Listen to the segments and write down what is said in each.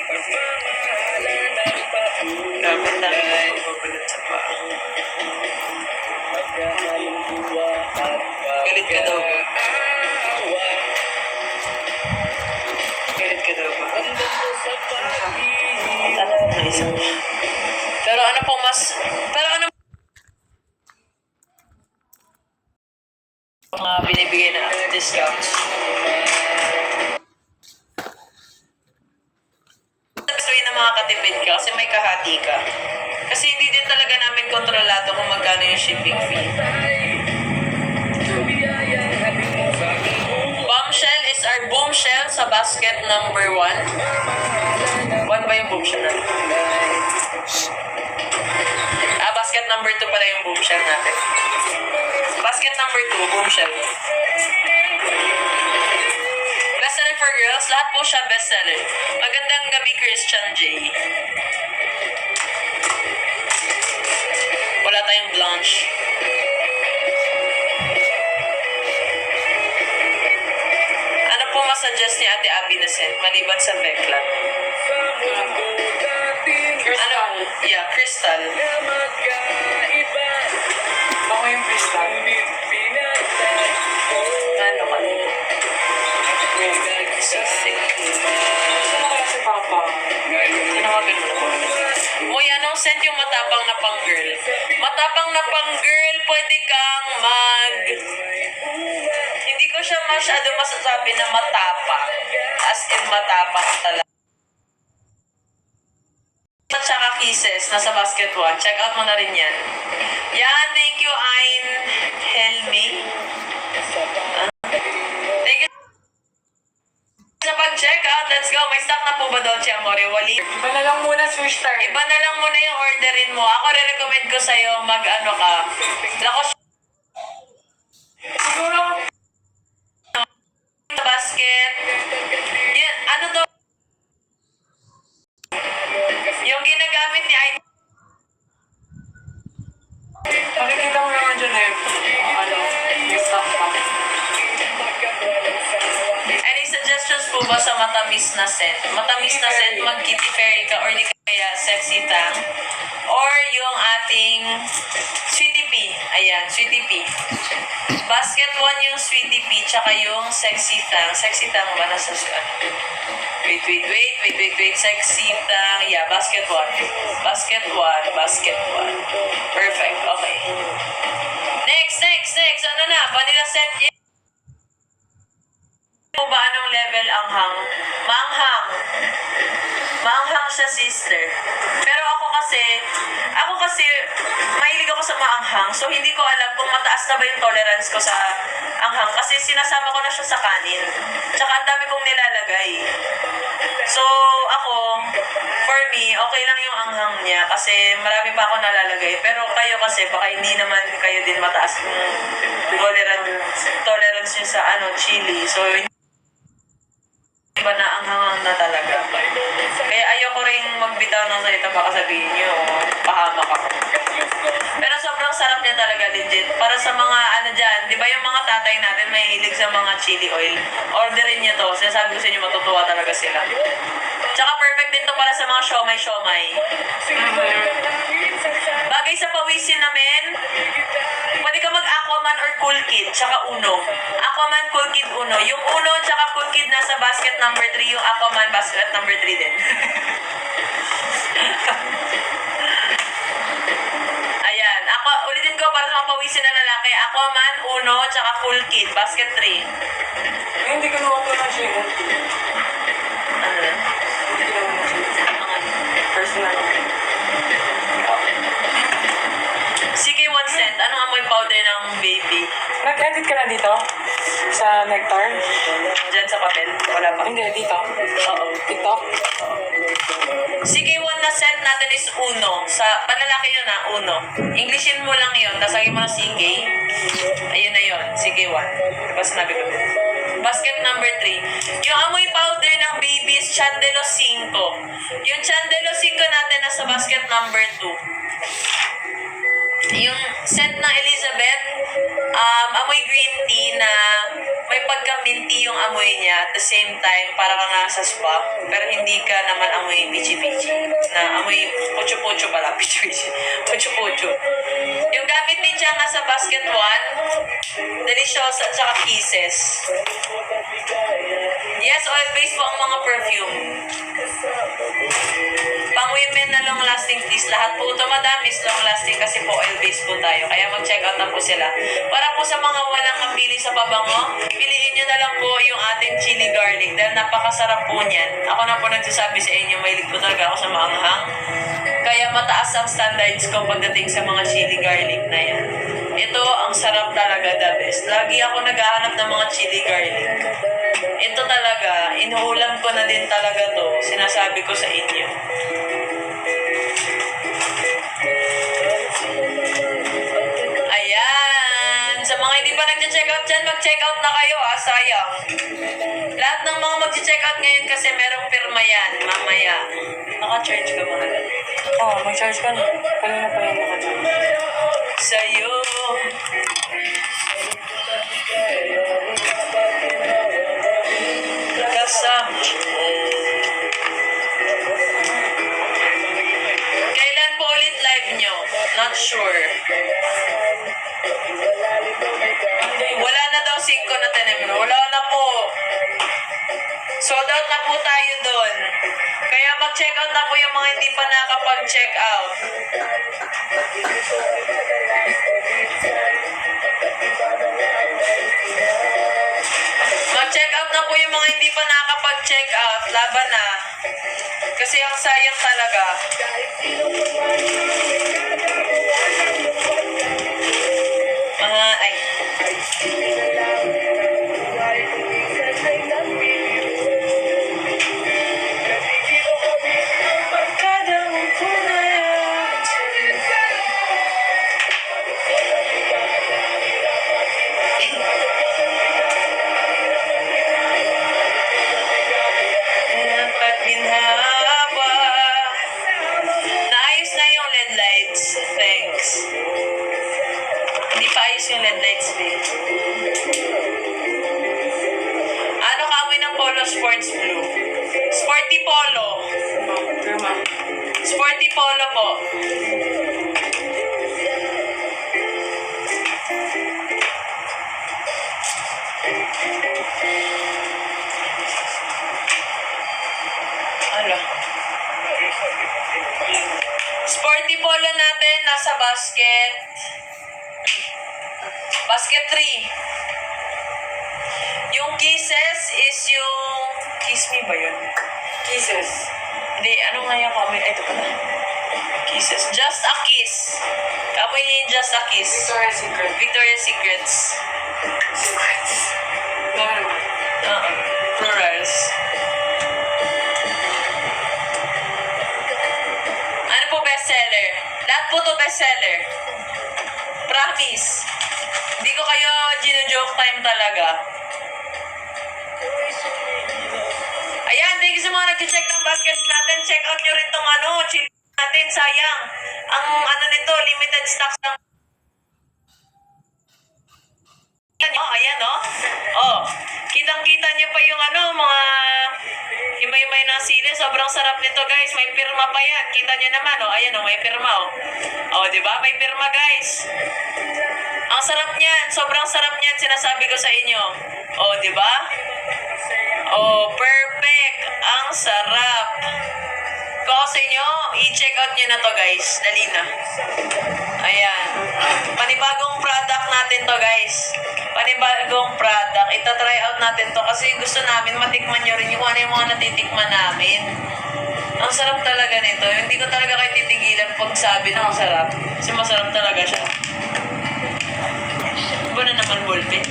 Grabe, ang dami ko papabalat sa paa. Galit ka daw ba? Galit ka daw ba? Tanong na isa. Pero ano po mas... Pero ano mga binibigay na discounts? Gusto yun na makakatipid ka kasi may kahati ka. Kasi hindi din talaga namin kontrolado kung magkano yung shipping fee. Bombshell is our bombshell sa basket number 1. 1 ba yung bombshell natin? Basket number 2 pala yung bombshell natin. Basket number 2, bombshell. Bestseller for girls, lahat po siya bestseller. Magandang gabi, Christian J. Wala tayong blanche. Ano po masuggest ni Ate Abby na scent, maliban sa Veclan? Ano? Yeah, crystal. Ako yung crystal. Ano ka? Sisig. Gusto mo kaya si Papa? Tinawagan mo na po. Uy, anong scent yung matapang na pang girl? Matapang na pang girl, pwede kang Hindi ko siya masyado masasabi na matapang. As in matapang talaga. At saka Kisses, nasa basket 1. Check out mo na rin yan. Yan, thank you, Ain Helmi. Thank you sa pag-check out. Let's go. May stock na po ba, Dolce Amore? Wali. Iba na lang muna, Swish Star. Iba na lang muna yung orderin mo. Ako re-recommend ko sa'yo mag-ano ka. Lakos Siguro, sa basket. Yan, ano to? Yung ginagamit ni Ain. makikita mo naman dyan may stock pa. Any suggestions po ba sa matamis na scent? Matamis na scent, mag-Kitty Fairy ka or di kaya Sexy Tang or yung ating Sweetie Pea. Ayan, Sweetie Pea. Basket 1 yung Sweetie Pea tsaka yung Sexy Tang. Sexy Tang ba nasa Wait. Sexy Tang. Yeah, basket 1. Basket 1. Perfect. Okay. Next. Ano na? Vanilla scent. Ano ba anong level ang hang? Maanghang siya, sister. Pero ako kasi, mahilig ako sa maanghang. So, hindi ko alam kung mataas na ba yung tolerance ko sa anghang. Kasi sinasama ko na siya sa kanin. Tsaka ang dami kong nilalagay. So, ako, for me, okay lang yung anghang niya. Kasi marami pa ako nalalagay. Pero kayo kasi, baka hindi naman kayo din mataas yung tolerance nyo sa chili. So, iba na ang hangang na talaga. Kaya ayoko rin magbitaw ng salita baka sabihin nyo, pahamak ako. Pero sobrang sarap niya talaga, legit. Para sa mga dyan, di ba yung mga tatay natin may hilig sa mga chili oil? Orderin niyo to. Sinasabi ko sa inyo, matutuwa talaga sila. Tsaka perfect din to para sa mga siomay. Bagay sa pawisin namin, pwede ka mag-Aquaman or Cool Kid, tsaka Uno. Aquaman, Cool Kid, Uno. Yung Uno, tsaka Cool Kid nasa basket number 3, yung Aquaman basket number 3 din. Ayan. Ulitin ko para sa mga pawisin na lalaki. Aquaman, Uno, tsaka Cool Kid, basket 3. Hindi ko naman ito na siya. Ano na? Hindi ko naman na siya. Personal. CK1 scent, anong amoy powder ng baby? Nag-edit ka na dito? Sa Nectar? Diyan sa papel? Wala pa. Hindi, dito. Oo. TikTok? CK1 na scent natin is Uno. Sa panlalaki yun Uno. Englishin mo lang yun, tapos lagyan mo ng CK. Ayun na yun, CK1. Diba sinabi ko din? Basket number 3. Yung amoy powder ng baby is Chandelo 5. Yung Chandelo 5 natin nasa basket number 2. Yung scent ng Elizabeth, amoy green tea na may pagka-minty yung amoy niya at the same time para ka nasa spa pero hindi ka naman amoy bichi-bichi na amoy pucho-pucho pala bichi-bichi pucho-pucho yung gamit din siya nasa basket 1 delicious at saka kisses yes oil-based po ang mga perfume pang women na long lasting please lahat po ito madam is long lasting kasi po oil-based po tayo kaya mag-check out na po sila para po sa mga walang mapili sa pabango piliin nyo na lang po yung ating chili garlic dahil napakasarap po niyan ako na po nagsasabi sa inyo mahilig po talaga ako sa maanghang kaya mataas ang standards ko pagdating sa mga chili garlic na yan ito ang sarap talaga the best lagi ako naghahanap ng mga chili garlic ito talaga inuulam ko na din talaga to sinasabi ko sa inyo ayan sa mga hindi pa nag-check out dyan mag-check out na kayo sayang lahat ng mga mag-check out ngayon kasi merong pirma yan mamaya naka-charge ka mahal mag-charge ka na. Kanina pa yung naka-charge. sa'yo kasama kailan po ulit live nyo? Not sure wala na daw 5 na tenem wala na po sold out na po tayo doon kaya mag-check out na po yung mga hindi pa nakapag-check out mag-check out na po yung mga hindi pa nakapag-check out laban na kasi ang sayang talaga mga ay dapat ginhawa naayos na yung LED lights thanks hindi pa ayos yung LED lights babe ano kami ng polo sports blue sporty polo Pirma. sporty polo po ano sporty polo natin nasa basket 3 yung kisses is yung kiss me ba yun? Kisses. Hindi, ano nga yung kami? Ay, ito pala. Kisses. Just a kiss. Kapoy niya yung just a kiss. Victoria's Secret. Victoria's Secrets. Secrets. Dami naman. Plurals. Ano po bestseller? Lahat po to bestseller. Promise. Hindi ko kayo gino-joke time talaga. Ayan, thank you sa mga nag-check ng baskets natin. Check out nyo rin tong chili natin. Sayang. Ang nito, limited stocks lang. Ayan, oh. Kitang-kita nyo pa yung mga himay-himay ng sili. Sobrang sarap nito, guys. May pirma pa yan. Kita nyo naman, Ayan, may pirma, di ba? May pirma, guys. Ang sarap niyan. Sobrang sarap niyan. Sinasabi ko sa inyo. Di ba? Perfect. Ang sarap. Kung ako sa inyo, i-check out nyo na to, guys. Dali na. Ayan. Panibagong product natin to, guys. Panibagong product. Ita-try out natin to kasi gusto namin matikman nyo rin yung yung mga natitikman namin. Ang sarap talaga nito. Hindi ko talaga kayo titigilan pag sabi ng sarap. Kasi masarap talaga siya. Iba na naman ballpen.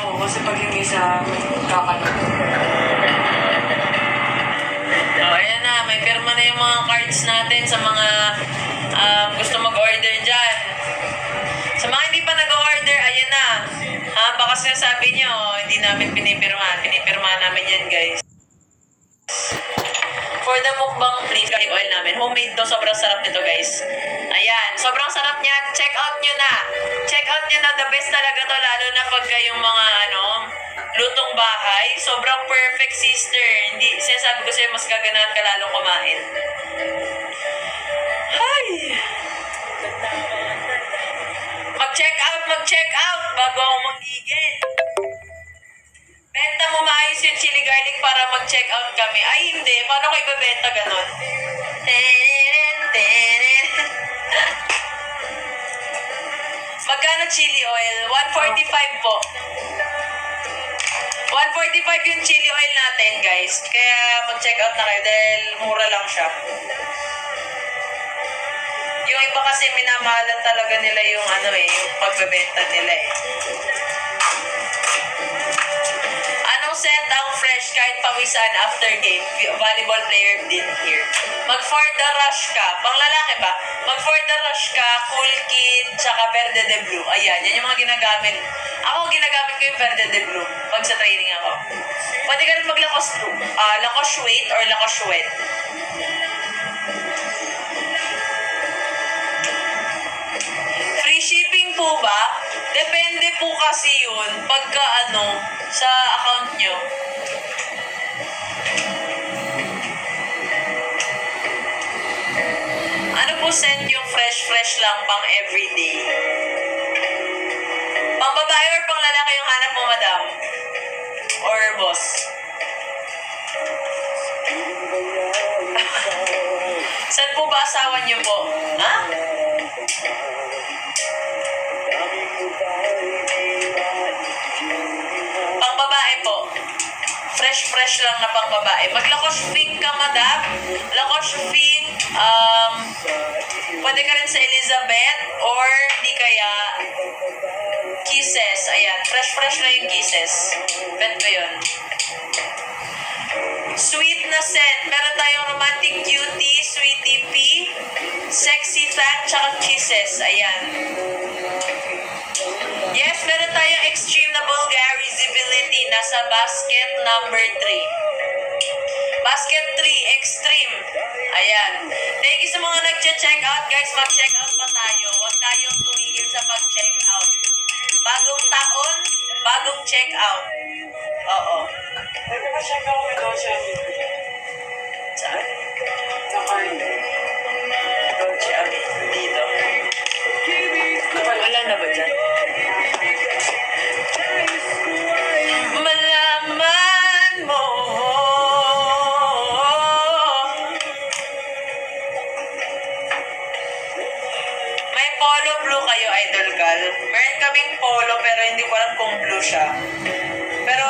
Oo, kasi pag hindi sa kakalot. Ayan na. May pirma na yung mga cards natin sa mga gusto mag-order dyan. Sa mga hindi pa nag-order, ayan na. Baka sinasabi nyo, hindi namin pinipirma. Pinipirma namin yan, guys. For the mukbang, please, garlic oil namin. Homemade to, sobrang sarap nito, guys. Ayan, sobrang sarap niyan. Check out nyo na. Check out nyo na. The best talaga to, lalo na pagka yung mga, lutong bahay. Sobrang perfect, sister. Hindi, sinasabi ko sa'yo, mas gaganahan ka lalong kumain. Hi! Mag-check out bago ako mag-igil. Benta mo maayos yung chili garlic para mag-check out kami. Ay, hindi. Paano ko ibebenta ganon? Magkano chili oil? 145 po. 145 yung chili oil natin, guys. Kaya mag-check out na kayo dahil mura lang siya. Yung iba kasi minamahalan talaga nila yung yung pagbebenta nila eh. Anong set ang fresh kahit pawisan after game? Volleyball player din here. Mag for the rush ka. Pang lalaki ba? Mag for the rush ka, Cool Kid, tsaka Verde de Blue. Ayan, yan yung mga ginagamit. Ako ginagamit ko yung Verde de Blue pag sa training ako. Pwede ka rin maglakos lakos weight or lakos wet. Free shipping po ba? Depende po kasi yun pagka sa account nyo. Ano po scent yung fresh lang pang everyday? Pang babae or pang lalaki yung hanap mo, madam? Or boss? Saan po ba asawa niyo po? Ha? Pang babae po. Fresh lang na pang babae. Maglakos pink ka, madam. Lakos pink, pwede ka rin sa Elizabeth or di kaya Kisses. Ayan, fresh na yung Kisses. Bet ko yun. Sweet na scent. Meron tayong romantic cutie, sweetie pea, sexy thank, tsaka Kisses. Ayan. Yes, meron tayong extreme na vulgarizability. Nasa basket number 3. Basket 3, extreme. Ayan. Thank you sa mga nag-check out. Guys, mag-check out pa tayo. Huwag tayong tumigil sa pag-check out. Bagong taon, bagong check out. Oo. Pwede ba check out with Dolce? Saan? Sa card. Dolce dito. Wala na ba dyan? Malaman mo. May polo blue kayo, Idol Gal. Meron kaming polo pero hindi ko alam kung blue siya. Pero,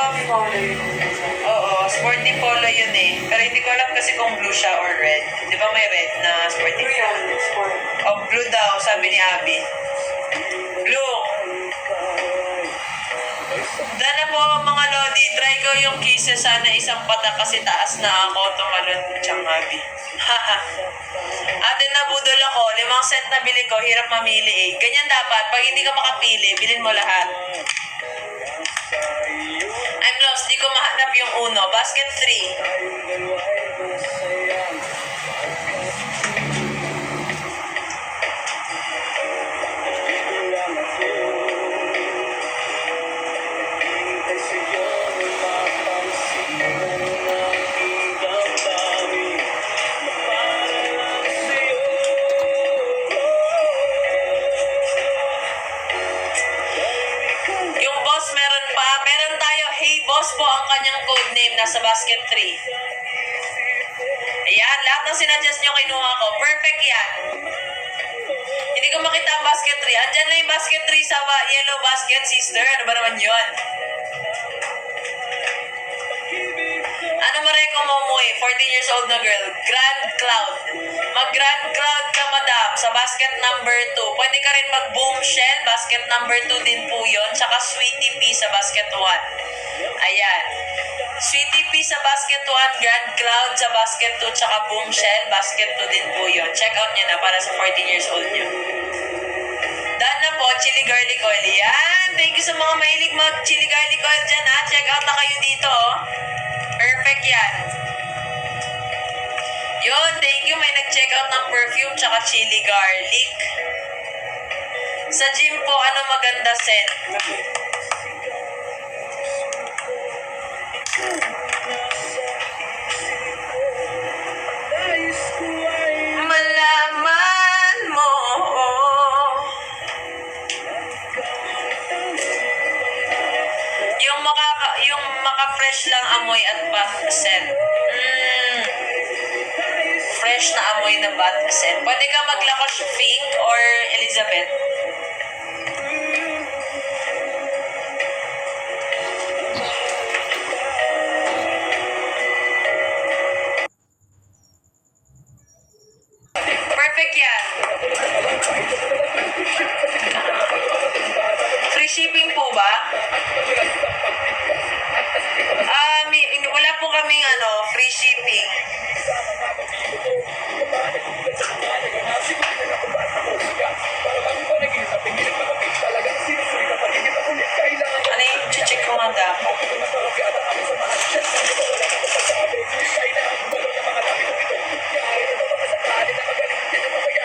oo, sporty polo yun eh. Pero hindi ko alam kasi kung blue siya or red. Di ba may red na sporty? Blue yan, sport. Oh, blue daw, sabi ni Abby. Blue. Dala po mga lodi, try ko yung kisses sana isang patak kasi taas na ako tumalon siyang Abby. Haha. Ate, nabudol ako. 5 cent na bili ko, hirap mamili eh. Ganyan dapat, pag hindi ka makapili, bilhin mo lahat. I'm lost, di ko mahanap yung uno. Basket 3. Yung boss meron pa. Meron tayo, hey boss po ang kanyang code name. Nasa basket 3. Ayan, lahat ng sinadjust nyo kinuha ko. Perfect yan. Hindi ko makita ang basket 3. Andyan na yung basket 3 sa yellow basket, sister. Ano ba naman yun? Ano mareko mo mo eh? 14 years old na girl. Grand Cloud. Mag-Grand Cloud ka, madam, sa basket number 2. Pwede ka rin mag-boom shell. Basket number 2 din po yun. Tsaka sweetie pea sa basket 1. Ayan. Sweetie pea sa basket 1, Grand Cloud sa basket 2, tsaka boom shell. Basket 2 din po yun. Check out nyo na para sa 14 years old nyo. Daan na po, chili garlic oil. Yan. Thank you sa mga mahilig mag-chili garlic oil dyan, ha. Check out na kayo dito, oh. Perfect yan. Yun, thank you. May nag-check out ng perfume tsaka chili garlic. Sa gym po, ano maganda scent? Malaman mo. Yung maka-fresh lang amoy at bath scent. Fresh na amoy na bath scent. Pwede ka mag-Lacoste Pink or Elizabeth. Perfect yan. Free shipping po ba? Wala po kaming free shipping. Ano yung check ko nga dapat?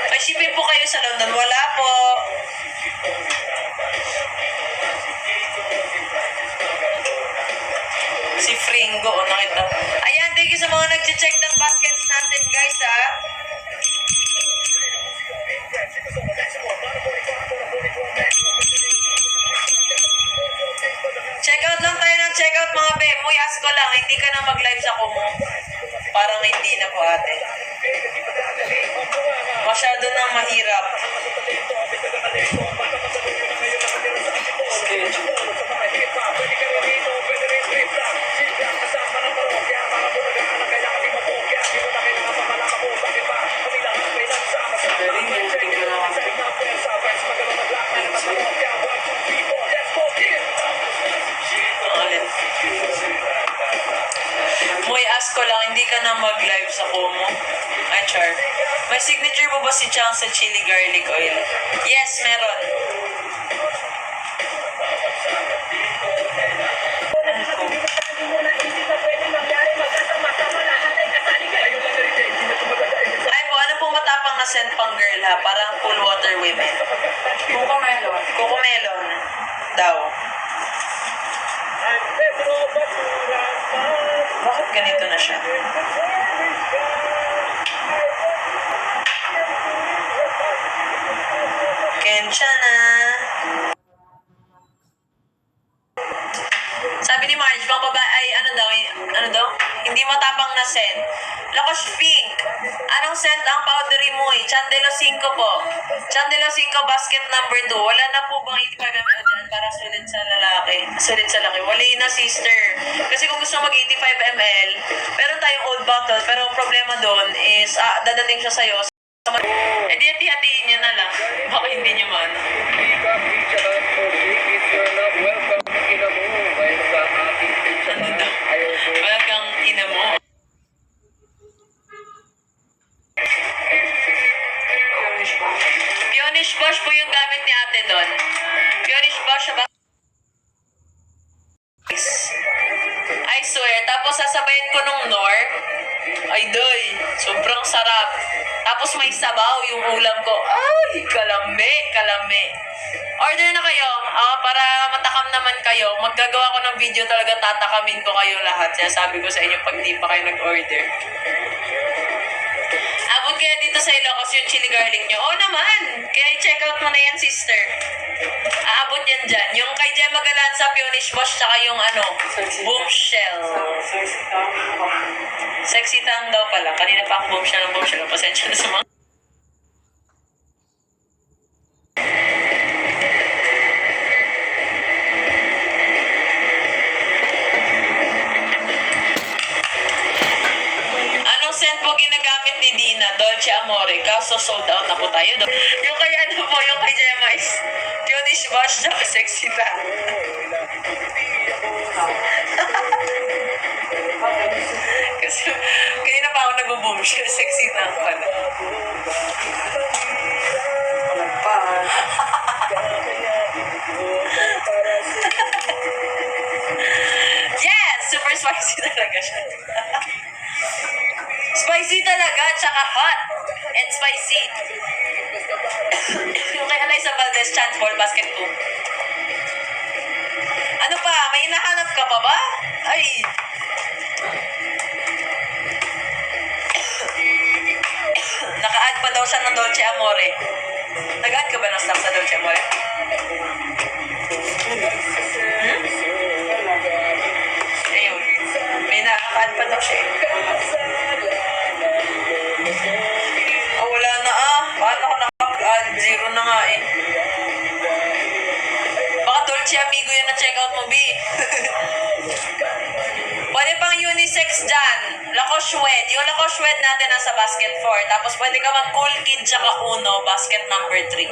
May shipping po kayo sa London? Wala po. Si Fringo, nakita. Ayan, thank you sa mga nag-check ng baskets natin, guys, ha. Check out lang tayo ng check out, mga be. Muy, ask ko lang, hindi ka na mag-live sa Kumu. Parang hindi na po, ate. Masyado nang mahirap. Muy, ask ko lang, hindi ka na mag-live sa Kumu. Ay, char. May signature mo ba si Chang sa chili garlic oil? Yes, meron. Ay po, ano pong matapang na scent pang girl ha? Parang cool water women. Cocomelon. Cocomelon daw. Bakit ganito na siya? Kensya na. Sabi ni Marge, pang babae, ay ano daw? Hindi matapang na scent. Lacoste Pink. Anong scent ang powdery mo eh? Chandelo 5 po. Chandelo 5 basket number 2. Wala na po bang 85 ml dyan para sulit sa lalaki? Sulit sa laki. Wala na, sister. Kasi kung gusto mag 85 ml, meron tayong old bottle, pero ang problema doon is, dadating siya sa'yo. Eh di hati-hatiin niya na lang. Baka hindi niya man. Welcome, ina mo. Pionish Bosch po yung gamit ni ate doon. Pionish Bosch ba? I swear. Tapos sasabayin ko nung Nor. Ay, doy. Sobrang sarap. Tapos may sabaw yung ulam ko. Ay, kalame, kalame. Order na kayo. Para matakam naman kayo. Maggagawa ko ng video talaga, tatakamin ko kayo lahat. Kaya sabi ko sa inyo pag di pa kayo nag-order. Abot kaya dito sa Ilocos yung chili garlic nyo? Oo naman. Kaya i-check out mo na yan, sister. Aabot yan dyan. Yung kay Gemma Galanza, Pionish Bosch, tsaka yung Boomshell. Sexy tongue daw pala. Kanina pa ang Boomshell. Pasensya na sa mga... Anong scent po ginagamit ni Dina? Dolce Amore. Kaso sold out na po tayo. Yung kay yung kay Gemma is Pionish Bosch, tsaka sexy tongue. Kasi kanina pa ako nag-boom siya. Sexy na pala. Yes! Super spicy talaga siya. Spicy talaga, tsaka hot. And spicy. Yung kay Eliza Valdez, chance ball, basket 2. Ano pa? May hinahanap ka pa ba? Ay. Naka-add pa daw siya ng Dolce Amore. Nag-add ka ba ng stuff sa Dolce Amore? Ayun. May naka-add pa daw siya. Oh, wala na ah. Paano ako nakapag-add? Zero na nga eh. Baka Dolce Amigo yun na check out mo, B. Pwede pang unisex dyan. Lacoste Wed. Yung Lacoste Wed natin nasa basket 4. Tapos pwede ka mag Cool Kid tsaka Uno, basket number 3.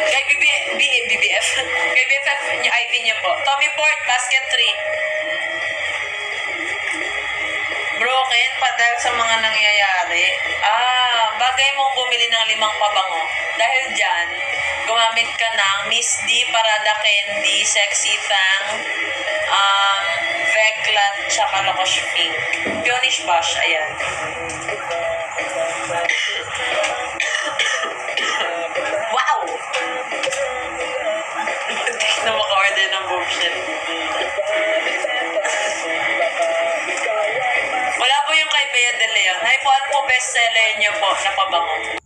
Kay BBF. Kay BFF niyo, IV niyo po. Tommy Port, basket 3. Broken pa dahil sa mga nangyayari. Bagay mong bumili ng 5 pabango. Dahil dyan, gumamit ka ng Miss D, Parada Candy, Sexy Tang, Veclat, tsaka Lacoste Pink. Peonish Bash, ayan. Wow! Hindi na maka-order ng bullshit. Wala po yung kay Bea de Leon. Hay po, ano po bestseller niyo po na pabango?